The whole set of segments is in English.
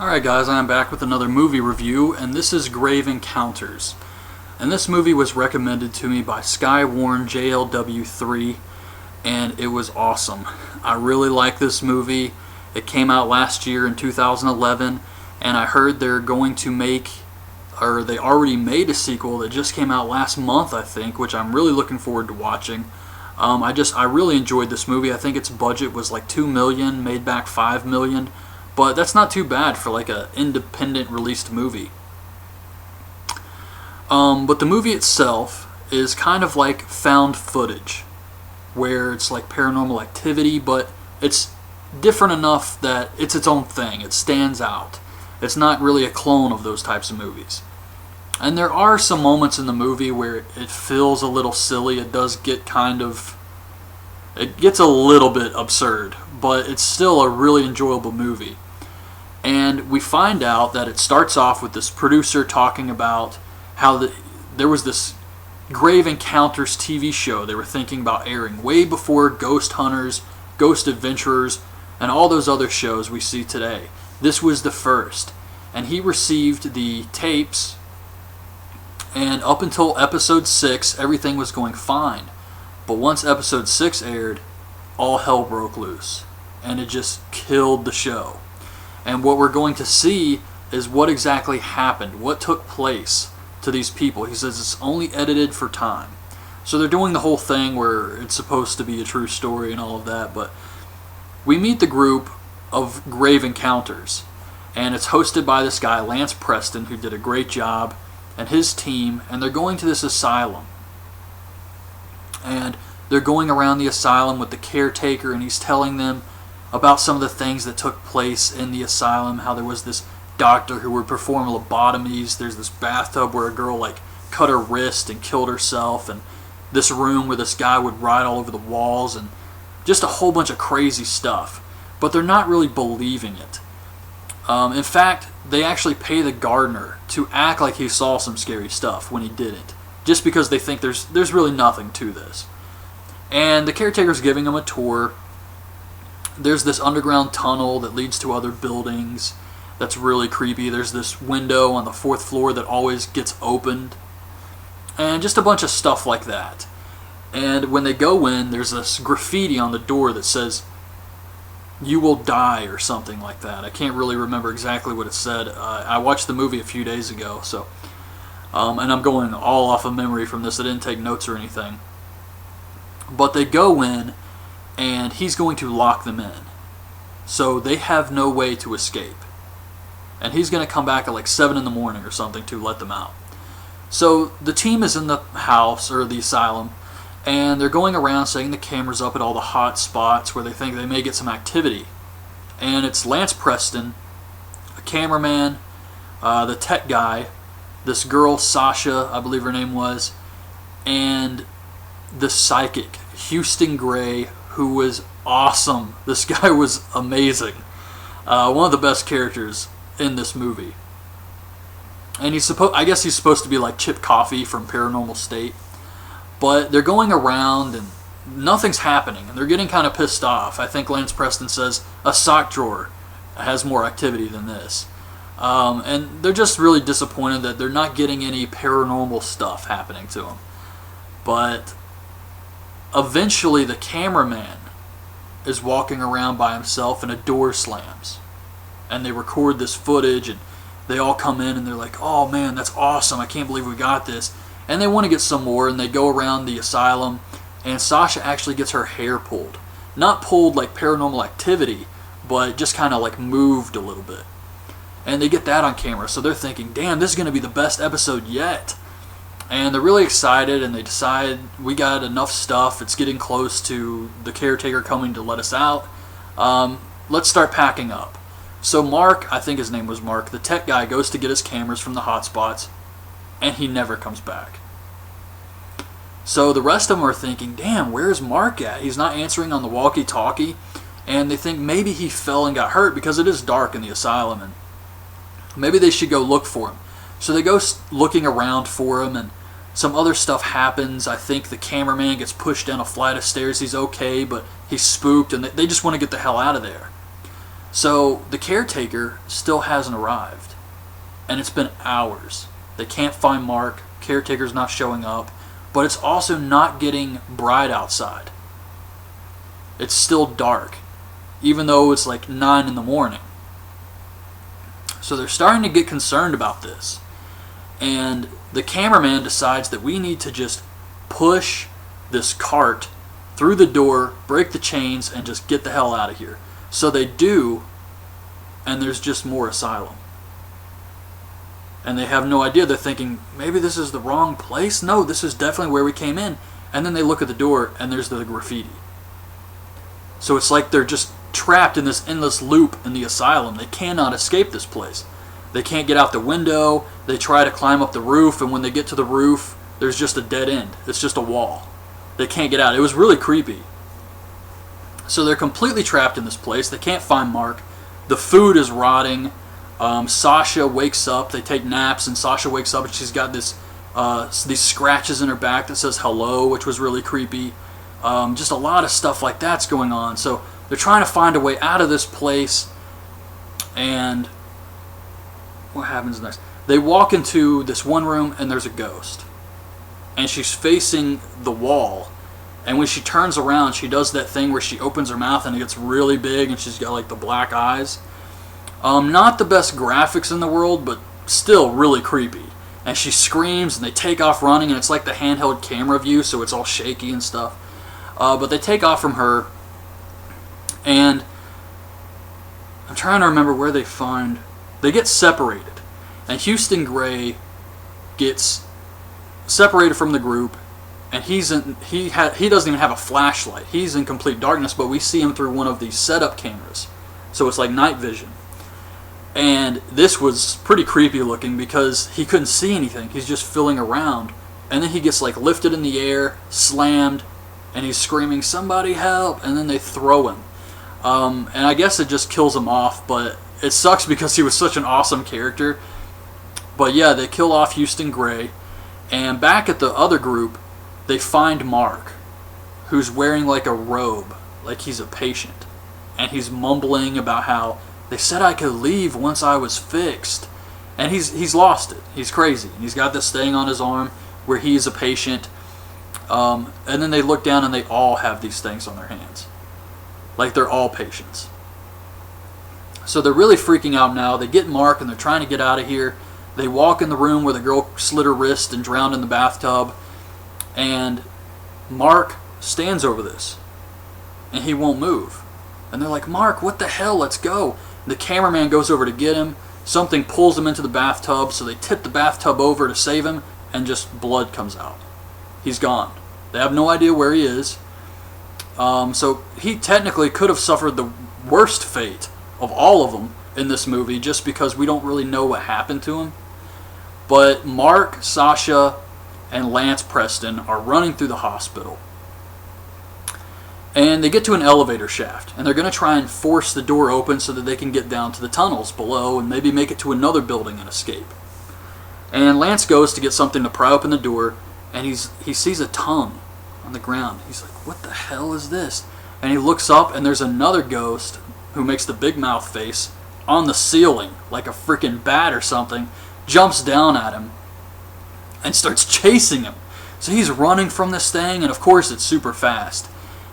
Alright guys, I'm back with another movie review, and this is Grave Encounters. And this movie was recommended to me by Skywarn JLW3, and it was awesome. I really like this movie. It came out last year in 2011, and I heard they're going to make, or they already made a sequel that just came out last month, I think, which I'm really looking forward to watching. I really enjoyed this movie. I think its budget was like $2 million, made back $5 million. But that's not too bad for like an independent released movie. But the movie itself is kind of like found footage, where it's like paranormal activity, but it's different enough that it's its own thing. It stands out. It's not really a clone of those types of movies. And there are some moments in the movie where it feels a little silly. It does get it gets a little bit absurd, but it's still a really enjoyable movie. And we find out that it starts off with this producer talking about how there was this Grave Encounters TV show they were thinking about airing way before Ghost Hunters, Ghost Adventurers, and all those other shows we see today. This was the first. And he received the tapes, and up until episode 6, everything was going fine. But once episode 6 aired, all hell broke loose. And it just killed the show. And what we're going to see is what exactly happened, what took place to these people. He says it's only edited for time. So they're doing the whole thing where it's supposed to be a true story and all of that, but we meet the group of Grave Encounters, and it's hosted by this guy, Lance Preston, who did a great job, and his team, and they're going to this asylum. And they're going around the asylum with the caretaker, and he's telling them about some of the things that took place in the asylum, how there was this doctor who would perform lobotomies, there's this bathtub where a girl cut her wrist and killed herself, and this room where this guy would write all over the walls, and just a whole bunch of crazy stuff. But they're not really believing it. In fact, they actually pay the gardener to act like he saw some scary stuff when he didn't, just because they think there's really nothing to this. And the caretaker's giving them a tour. There's this underground tunnel that leads to other buildings that's really creepy. There's this window on the 4th floor that always gets opened. And just a bunch of stuff like that. And when they go in, there's this graffiti on the door that says, "You will die," or something like that. I can't really remember exactly what it said. I watched the movie a few days ago, so and I'm going all off of memory from this. I didn't take notes or anything. But they go in, and he's going to lock them in. So they have no way to escape. And he's going to come back at like 7 in the morning or something to let them out. So the team is in the house, or the asylum, and they're going around setting the cameras up at all the hot spots where they think they may get some activity. And it's Lance Preston, a cameraman, the tech guy, this girl, Sasha, I believe her name was, and the psychic, Houston Gray, who was awesome. This guy was amazing. One of the best characters in this movie. And I guess he's supposed to be like Chip Coffey from Paranormal State. But they're going around and nothing's happening, and they're getting kind of pissed off. I think Lance Preston says a sock drawer has more activity than this. And they're just really disappointed that they're not getting any paranormal stuff happening to them. But eventually the cameraman is walking around by himself and a door slams. And they record this footage, and they all come in and they're like, "Oh man, that's awesome, I can't believe we got this." And they want to get some more, and they go around the asylum, and Sasha actually gets her hair pulled. Not pulled like Paranormal Activity, but just kind of like moved a little bit. And they get that on camera, so they're thinking, damn, this is going to be the best episode yet. And they're really excited, and they decide, we got enough stuff, it's getting close to the caretaker coming to let us out. Let's start packing up. So Mark, I think his name was Mark, the tech guy, goes to get his cameras from the hotspots, and he never comes back. So the rest of them are thinking, damn, where's Mark at? He's not answering on the walkie-talkie. And they think maybe he fell and got hurt, because it is dark in the asylum, and maybe they should go look for him. So they go looking around for him, and some other stuff happens. I think the cameraman gets pushed down a flight of stairs. He's okay, but he's spooked, and they just want to get the hell out of there. So the caretaker still hasn't arrived, and it's been hours. They can't find Mark. Caretaker's not showing up, but it's also not getting bright outside. It's still dark, even though it's like 9 in the morning. So they're starting to get concerned about this. And the cameraman decides that we need to just push this cart through the door, break the chains, and just get the hell out of here. So they do, and there's just more asylum. And they have no idea. They're thinking, maybe this is the wrong place? No, this is definitely where we came in. And then they look at the door, and there's the graffiti. So it's like they're just trapped in this endless loop in the asylum. They cannot escape this place. They can't get out the window. They try to climb up the roof, and when they get to the roof, there's just a dead end. It's just a wall. They can't get out. It was really creepy. So they're completely trapped in this place. They can't find Mark. The food is rotting. Sasha wakes up. They take naps, and Sasha wakes up, and she's got these scratches in her back that says hello, which was really creepy. Just a lot of stuff like that's going on. So they're trying to find a way out of this place. And what happens next? They walk into this one room, and there's a ghost. And she's facing the wall. And when she turns around, she does that thing where she opens her mouth and it gets really big, and she's got like the black eyes. Not the best graphics in the world, but still really creepy. And she screams, and they take off running, and it's like the handheld camera view, so it's all shaky and stuff. But they take off from her, and I'm trying to remember where they get separated. And Houston Gray gets separated from the group, and he doesn't even have a flashlight. He's in complete darkness, but we see him through one of these setup cameras. So it's like night vision. And this was pretty creepy looking because he couldn't see anything. He's just filling around. And then he gets like lifted in the air, slammed, and he's screaming, "Somebody help!" And then they throw him. And I guess it just kills him off, but it sucks because he was such an awesome character. But yeah, they kill off Houston Gray. And back at the other group, they find Mark, who's wearing like a robe, like he's a patient. And he's mumbling about how they said I could leave once I was fixed. And he's lost it. He's crazy. And he's got this thing on his arm where he's a patient. And then they look down and they all have these things on their hands. Like they're all patients. So they're really freaking out now. They get Mark and they're trying to get out of here. They walk in the room where the girl slit her wrist and drowned in the bathtub. And Mark stands over this. And he won't move. And they're like, "Mark, what the hell? Let's go." The cameraman goes over to get him. Something pulls him into the bathtub. So they tip the bathtub over to save him. And just blood comes out. He's gone. They have no idea where he is. So he technically could have suffered the worst fate of all of them in this movie just because we don't really know what happened to him. But Mark, Sasha, and Lance Preston are running through the hospital. And they get to an elevator shaft. And they're going to try and force the door open so that they can get down to the tunnels below and maybe make it to another building and escape. And Lance goes to get something to pry open the door. And he sees a tongue on the ground. He's like, "What the hell is this?" And he looks up and there's another ghost who makes the big mouth face on the ceiling like a freaking bat or something. Jumps down at him and starts chasing him. So he's running from this thing, and of course it's super fast.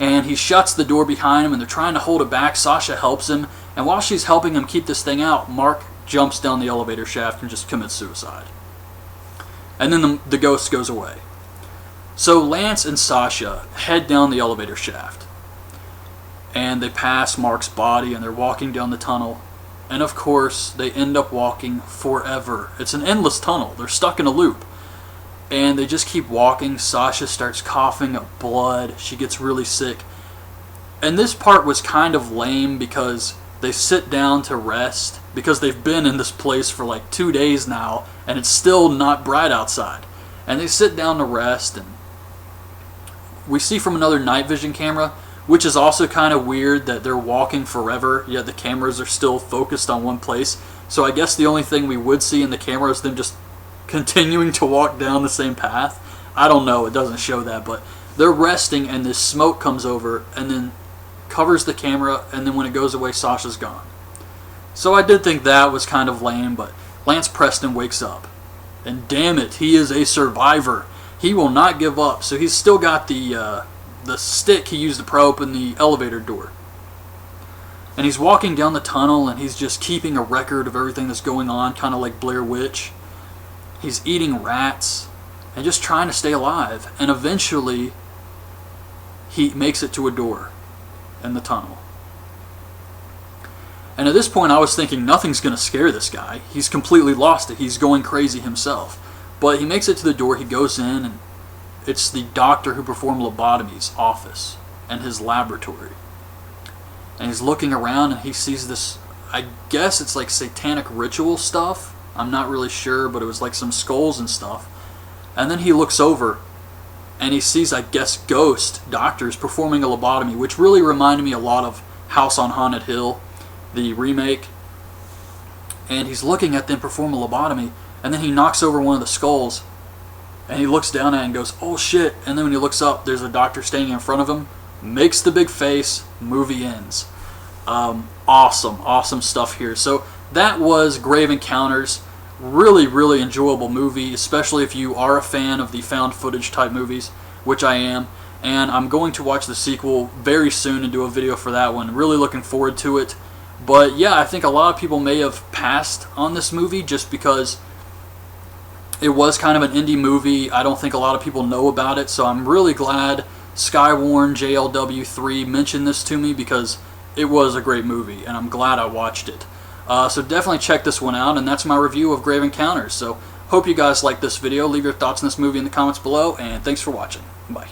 And he shuts the door behind him, and they're trying to hold it back. Sasha helps him, and while she's helping him keep this thing out, Mark jumps down the elevator shaft and just commits suicide. And then the ghost goes away. So Lance and Sasha head down the elevator shaft. And they pass Mark's body, and they're walking down the tunnel. And of course, they end up walking forever. It's an endless tunnel. They're stuck in a loop. And they just keep walking. Sasha starts coughing up blood. She gets really sick. And this part was kind of lame because they sit down to rest because they've been in this place for like 2 days now and it's still not bright outside. And they sit down to rest, and we see from another night vision camera, which is also kind of weird that they're walking forever, yet the cameras are still focused on one place. So I guess the only thing we would see in the camera is them just continuing to walk down the same path. I don't know, it doesn't show that, but they're resting and this smoke comes over and then covers the camera, and then when it goes away, Sasha's gone. So I did think that was kind of lame, but Lance Preston wakes up. And damn it, he is a survivor. He will not give up. So he's still got the stick he used to pry open the elevator door. And he's walking down the tunnel, and he's just keeping a record of everything that's going on, kind of like Blair Witch. He's eating rats and just trying to stay alive. And eventually, he makes it to a door in the tunnel. And at this point, I was thinking nothing's going to scare this guy. He's completely lost it. He's going crazy himself. But he makes it to the door. He goes in, and it's the doctor who performed lobotomies' office and his laboratory. And he's looking around, and he sees this, I guess it's like satanic ritual stuff. I'm not really sure, but it was like some skulls and stuff. And then he looks over, and he sees, I guess, ghost doctors performing a lobotomy, which really reminded me a lot of House on Haunted Hill, the remake. And he's looking at them perform a lobotomy, and then he knocks over one of the skulls, and he looks down at it and goes, oh shit. And then when he looks up, there's a doctor standing in front of him, makes the big face, movie ends. Awesome stuff here. So that was Grave Encounters. Really enjoyable movie, especially if you are a fan of the found footage type movies, which I am. And I'm going to watch the sequel very soon and do a video for that one. Really looking forward to it. But yeah, I think a lot of people may have passed on this movie just because it was kind of an indie movie. I don't think a lot of people know about it, so I'm really glad Skywarn JLW3 mentioned this to me because it was a great movie, and I'm glad I watched it. So definitely check this one out, and that's my review of Grave Encounters. So hope you guys liked this video. Leave your thoughts on this movie in the comments below, and thanks for watching. Bye.